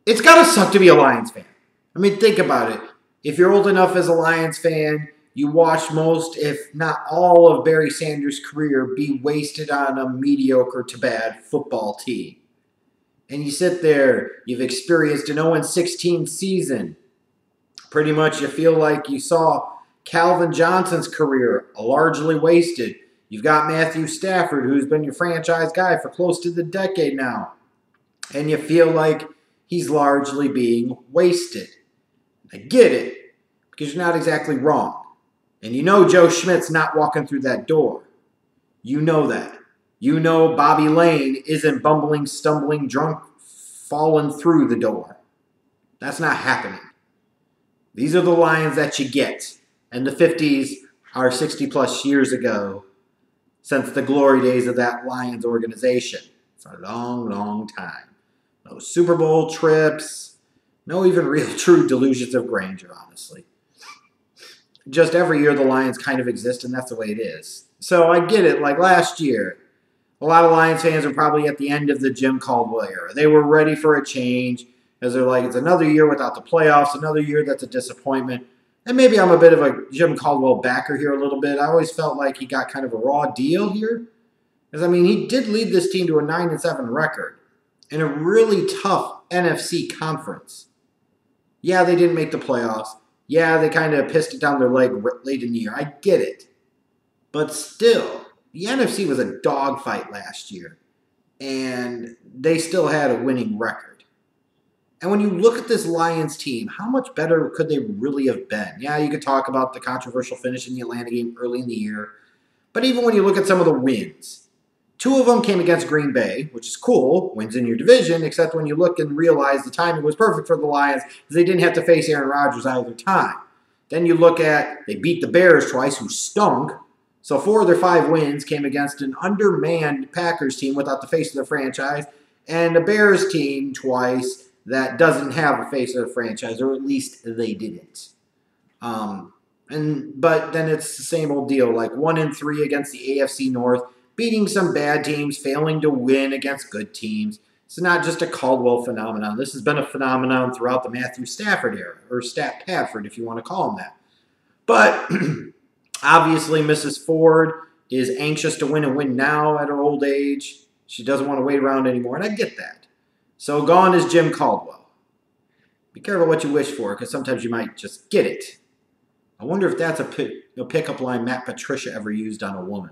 it's got to suck to be a Lions fan. I mean, think about it. If you're old enough as a Lions fan, you watched most, if not all, of Barry Sanders' career be wasted on a mediocre to bad football team. And you sit there, you've experienced an 0-16 season. Pretty much you feel like you saw Calvin Johnson's career largely wasted. You've got Matthew Stafford, who's been your franchise guy for close to the decade now. And you feel like he's largely being wasted. I get it, because you're not exactly wrong. And you know Joe Schmidt's not walking through that door. You know that. You know Bobby Lane isn't bumbling, stumbling, drunk, falling through the door. That's not happening. These are the Lions that you get. And the 50s are 60-plus years ago since the glory days of that Lions organization. It's a long, long time. No Super Bowl trips. No even real true delusions of grandeur, honestly. Just every year the Lions kind of exist, and that's the way it is. So I get it. Like last year, a lot of Lions fans are probably at the end of the Jim Caldwell era. They were ready for a change, as they're like, it's another year without the playoffs, another year that's a disappointment. And maybe I'm a bit of a Jim Caldwell backer here a little bit. I always felt like he got kind of a raw deal here. Because, I mean, he did lead this team to a 9-7 record in a really tough NFC conference. Yeah, they didn't make the playoffs. Yeah, they kind of pissed it down their leg late in the year. I get it. But still, the NFC was a dogfight last year. And they still had a winning record. And when you look at this Lions team, how much better could they really have been? Yeah, you could talk about the controversial finish in the Atlanta game early in the year. But even when you look at some of the wins, 2 of them came against Green Bay, which is cool, wins in your division, except when you look and realize the timing was perfect for the Lions because they didn't have to face Aaron Rodgers either time. Then you look at, they beat the Bears twice, who stunk. So 4 of their 5 wins came against an undermanned Packers team without the face of their franchise, and a Bears team twice that doesn't have a face of their franchise, or at least they didn't. But then it's the same old deal, like 1-3 against the AFC North, beating some bad teams, failing to win against good teams. It's not just a Caldwell phenomenon. This has been a phenomenon throughout the Matthew Stafford era, or Stat Padford, if you want to call him that. But obviously, Mrs. Ford is anxious to win and win now at her old age. She doesn't want to wait around anymore, and I get that. So gone is Jim Caldwell. Be careful what you wish for, because sometimes you might just get it. I wonder if that's a pickup line Matt Patricia ever used on a woman.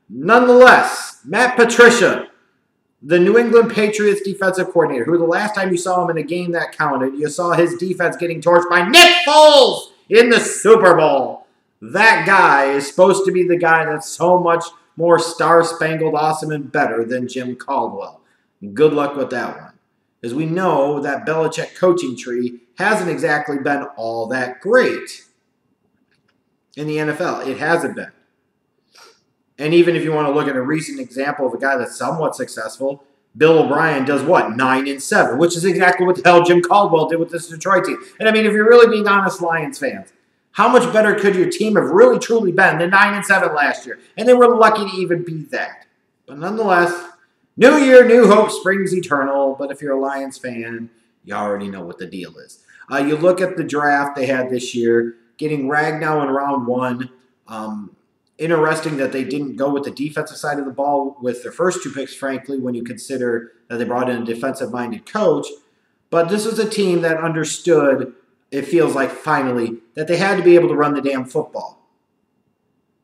Nonetheless, Matt Patricia, the New England Patriots defensive coordinator, who the last time you saw him in a game that counted, you saw his defense getting torched by Nick Foles in the Super Bowl. That guy is supposed to be the guy that's so much more star-spangled, awesome, and better than Jim Caldwell. Good luck with that one. As we know, that Belichick coaching tree hasn't exactly been all that great in the NFL. It hasn't been. And even if you want to look at a recent example of a guy that's somewhat successful, Bill O'Brien does what? 9-7, which is exactly what the hell Jim Caldwell did with this Detroit team. And I mean, if you're really being honest, Lions fans, how much better could your team have really truly been than 9-7 last year? And they were lucky to even beat that. But nonetheless, new year, new hope springs eternal. But if you're a Lions fan, you already know what the deal is. You look at the draft they had this year, getting Ragnow in round 1. Interesting that they didn't go with the defensive side of the ball with their first 2 picks, frankly, when you consider that they brought in a defensive-minded coach. But this was a team that understood, it feels like finally, that they had to be able to run the damn football.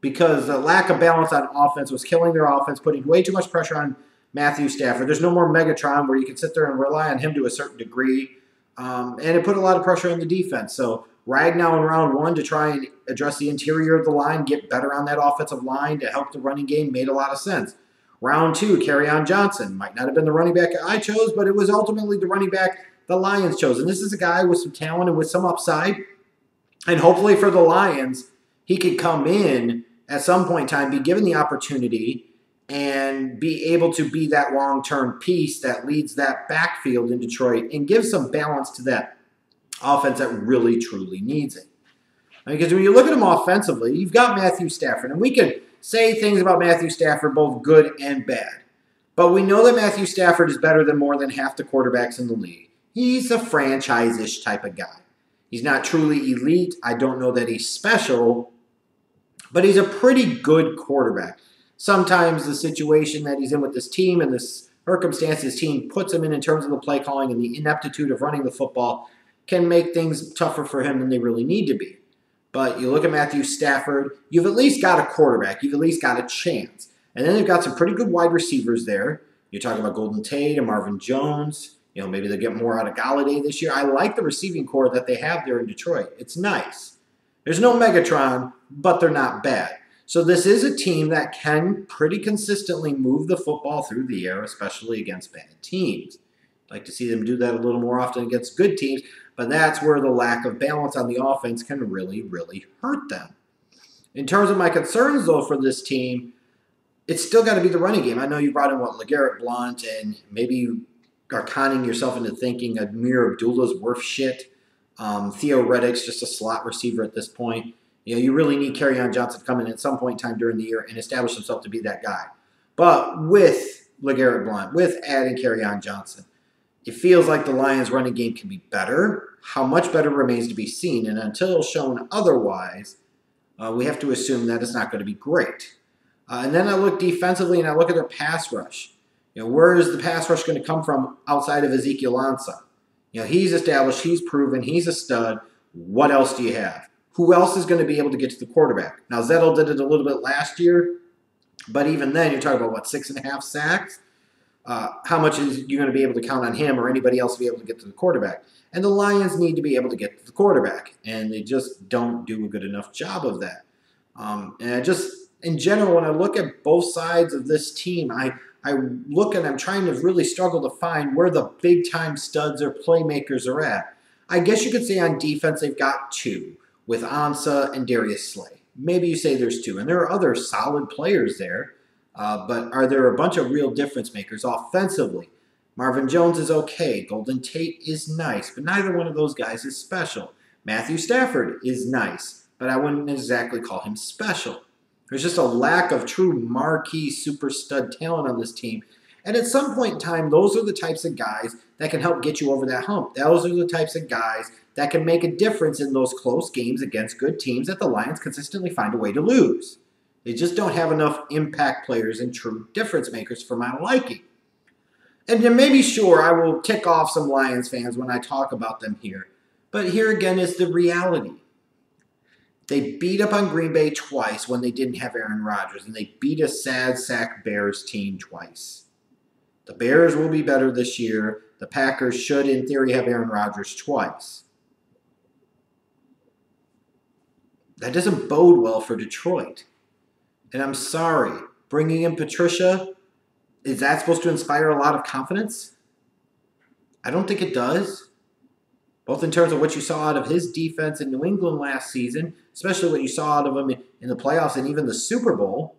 Because the lack of balance on offense was killing their offense, putting way too much pressure on Matthew Stafford. There's no more Megatron where you can sit there and rely on him to a certain degree. And it put a lot of pressure on the defense. So Ragnow in round 1 to try and address the interior of the line, get better on that offensive line to help the running game made a lot of sense. Round 2, Kerryon Johnson. Might not have been the running back I chose, but it was ultimately the running back the Lions chose. And this is a guy with some talent and with some upside. And hopefully for the Lions, he could come in at some point in time, be given the opportunity, and be able to be that long-term piece that leads that backfield in Detroit and give some balance to that offense that really, truly needs it. Because when you look at him offensively, you've got Matthew Stafford, and we could say things about Matthew Stafford, both good and bad. But we know that Matthew Stafford is better than more than half the quarterbacks in the league. He's a franchise-ish type of guy. He's not truly elite. I don't know that he's special, but he's a pretty good quarterback. Sometimes the situation that he's in with this team and the circumstance his team puts him in terms of the play calling and the ineptitude of running the football can make things tougher for him than they really need to be. But you look at Matthew Stafford, you've at least got a quarterback. You've at least got a chance. And then they've got some pretty good wide receivers there. You're talking about Golden Tate and Marvin Jones. Maybe they'll get more out of Golladay this year. I like the receiving core that they have there in Detroit. It's nice. There's no Megatron, but they're not bad. So this is a team that can pretty consistently move the football through the air, especially against bad teams. I'd like to see them do that a little more often against good teams, but that's where the lack of balance on the offense can really, really hurt them. In terms of my concerns, though, for this team, it's still got to be the running game. I know you brought in, LeGarrette Blount, and maybe you are conning yourself into thinking Amir Abdullah's worth shit. Theo Reddick's just a slot receiver at this point. You really need Kerryon Johnson to come in at some point in time during the year and establish himself to be that guy. But with LeGarrette Blount, with adding Kerryon Johnson, it feels like the Lions' running game can be better. How much better remains to be seen, and until shown otherwise, we have to assume that it's not going to be great. And then I look defensively and I look at their pass rush. Where is the pass rush going to come from outside of Ezekiel Ansah? He's established, he's proven, he's a stud. What else do you have? Who else is going to be able to get to the quarterback? Now, Zettel did it a little bit last year, but even then, you're talking about, 6.5 sacks? How much is you going to be able to count on him or anybody else to be able to get to the quarterback? And the Lions need to be able to get to the quarterback, and they just don't do a good enough job of that. In general, when I look at both sides of this team, I look and I'm trying to really struggle to find where the big-time studs or playmakers are at. I guess you could say on defense they've got two, with Ansah and Darius Slay. Maybe you say there's two, and there are other solid players there, but are there a bunch of real difference makers offensively? Marvin Jones is okay. Golden Tate is nice, but neither one of those guys is special. Matthew Stafford is nice, but I wouldn't exactly call him special. There's just a lack of true marquee super stud talent on this team. And at some point in time, those are the types of guys that can help get you over that hump. Those are the types of guys that can make a difference in those close games against good teams that the Lions consistently find a way to lose. They just don't have enough impact players and true difference makers for my liking. And then maybe, sure, I will tick off some Lions fans when I talk about them here. But here again is the reality. They beat up on Green Bay twice when they didn't have Aaron Rodgers, and they beat a sad sack Bears team twice. The Bears will be better this year. The Packers should, in theory, have Aaron Rodgers twice. That doesn't bode well for Detroit. And I'm sorry, bringing in Patricia, is that supposed to inspire a lot of confidence? I don't think it does. Both in terms of what you saw out of his defense in New England last season, especially what you saw out of him in the playoffs and even the Super Bowl,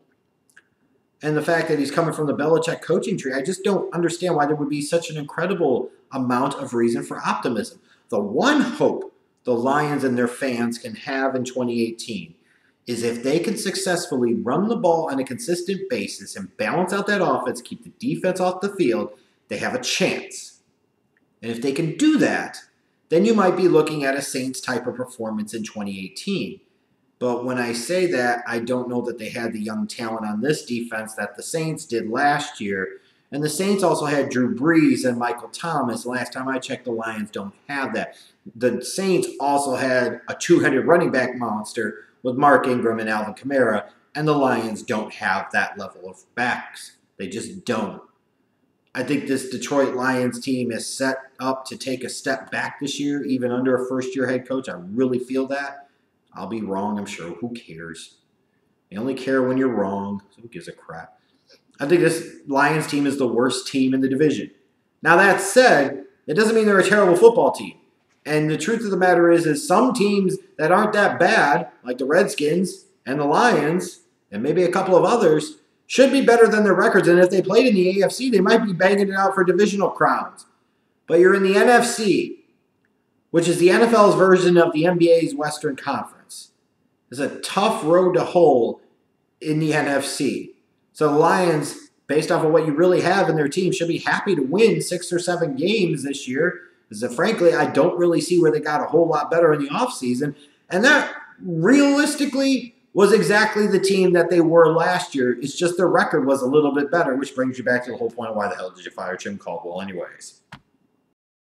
and the fact that he's coming from the Belichick coaching tree. I just don't understand why there would be such an incredible amount of reason for optimism. The one hope the Lions and their fans can have in 2018 is if they can successfully run the ball on a consistent basis and balance out that offense, keep the defense off the field, they have a chance. And if they can do that, then you might be looking at a Saints type of performance in 2018. But when I say that, I don't know that they had the young talent on this defense that the Saints did last year. And the Saints also had Drew Brees and Michael Thomas. Last time I checked, the Lions don't have that. The Saints also had a two-headed running back monster with Mark Ingram and Alvin Kamara. And the Lions don't have that level of backs. They just don't. I think this Detroit Lions team is set up to take a step back this year, even under a first-year head coach. I really feel that. I'll be wrong, I'm sure. Who cares? You only care when you're wrong. So who gives a crap? I think this Lions team is the worst team in the division. Now, that said, it doesn't mean they're a terrible football team. And the truth of the matter is some teams that aren't that bad, like the Redskins and the Lions, and maybe a couple of others, should be better than their records, and if they played in the AFC, they might be banging it out for divisional crowns. But you're in the NFC, which is the NFL's version of the NBA's Western Conference. It's a tough road to hoe in the NFC. So the Lions based off of what you really have in their team, should be happy to win 6 or 7 games this year. Because frankly, I don't really see where they got a whole lot better in the offseason. And that realistically was exactly the team that they were last year. It's just their record was a little bit better, which brings you back to the whole point of why the hell did you fire Jim Caldwell anyways.